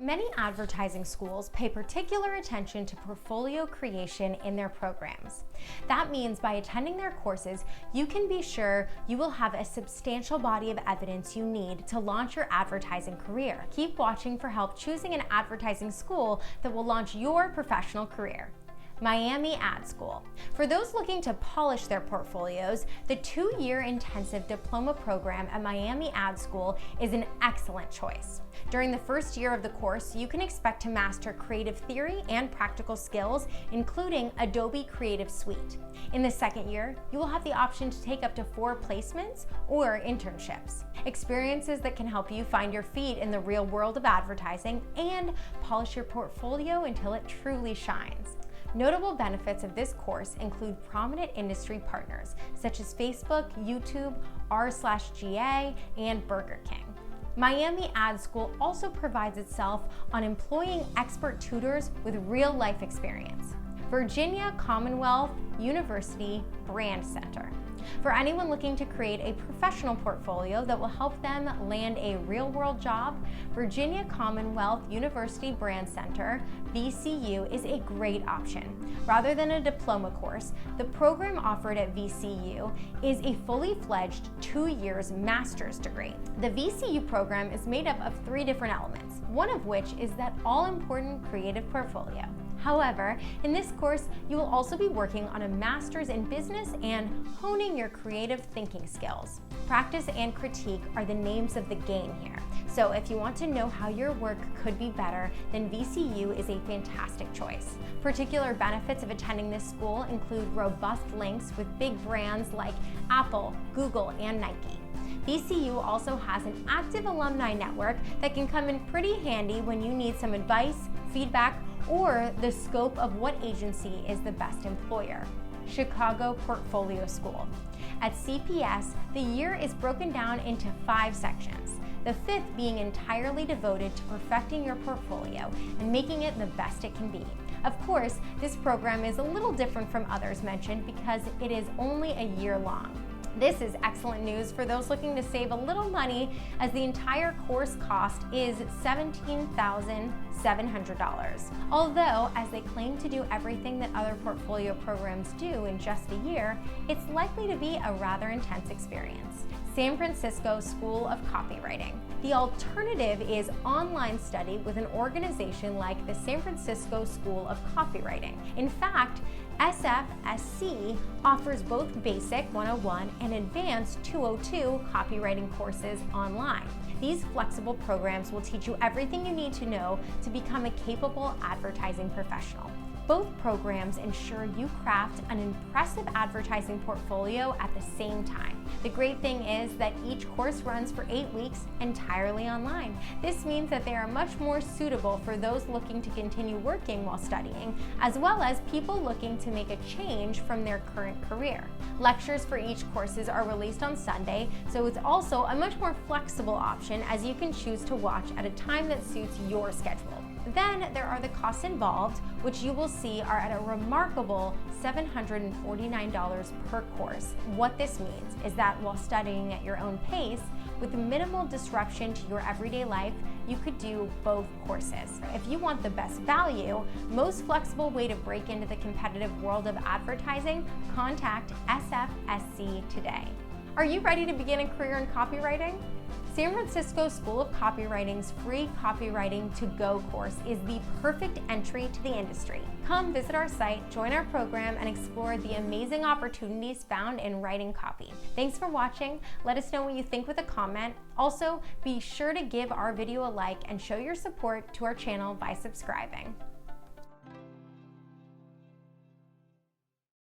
Many advertising schools pay particular attention to portfolio creation in their programs. That means by attending their courses, you can be sure you will have a substantial body of evidence you need to launch your advertising career. Keep watching for help choosing an advertising school that will launch your professional career. Miami Ad School. For those looking to polish their portfolios, the 2-year intensive diploma program at Miami Ad School is an excellent choice. During the first year of the course, you can expect to master creative theory and practical skills, including Adobe Creative Suite. In the second year, you will have the option to take up to 4 placements or internships. Experiences that can help you find your feet in the real world of advertising and polish your portfolio until it truly shines. Notable benefits of this course include prominent industry partners such as Facebook, YouTube, r/GA, and Burger King. Miami Ad School also prides itself on employing expert tutors with real-life experience. Virginia Commonwealth University Brand Center. For anyone looking to create a professional portfolio that will help them land a real-world job, Virginia Commonwealth University Brand Center, VCU, is a great option. Rather than a diploma course, the program offered at VCU is a fully fledged 2 years master's degree. The VCU program is made up of 3 different elements, one of which is that all-important creative portfolio. However, in this course, you will also be working on a master's in business and honing your creative thinking skills. Practice and critique are the names of the game here. So if you want to know how your work could be better, then VCU is a fantastic choice. Particular benefits of attending this school include robust links with big brands like Apple, Google, and Nike. VCU also has an active alumni network that can come in pretty handy when you need some advice, feedback, or the scope of what agency is the best employer. Chicago Portfolio School. At CPS, the year is broken down into 5 sections, the 5th being entirely devoted to perfecting your portfolio and making it the best it can be. Of course, this program is a little different from others mentioned because it is only a year long. This is excellent news for those looking to save a little money, as the entire course cost is $17,700. Although, as they claim to do everything that other portfolio programs do in just a year, it's likely to be a rather intense experience. San Francisco School of Copywriting. The alternative is online study with an organization like the San Francisco School of Copywriting. In fact, SFSC offers both Basic 101 and Advanced 202 copywriting courses online. These flexible programs will teach you everything you need to know to become a capable advertising professional. Both programs ensure you craft an impressive advertising portfolio at the same time. The great thing is that each course runs for 8 weeks entirely online. This means that they are much more suitable for those looking to continue working while studying, as well as people looking to make a change from their current career. Lectures for each courses are released on Sunday, so it's also a much more flexible option as you can choose to watch at a time that suits your schedule. Then there are the costs involved, which you will see are at a remarkable $749 per course. What this means is that while studying at your own pace, with minimal disruption to your everyday life, you could do both courses. If you want the best value, most flexible way to break into the competitive world of advertising, contact SFSC today. Are you ready to begin a career in copywriting? San Francisco School of Copywriting's free Copywriting to Go course is the perfect entry to the industry. Come visit our site, join our program, and explore the amazing opportunities found in writing copy. Thanks for watching. Let us know what you think with a comment. Also, be sure to give our video a like and show your support to our channel by subscribing.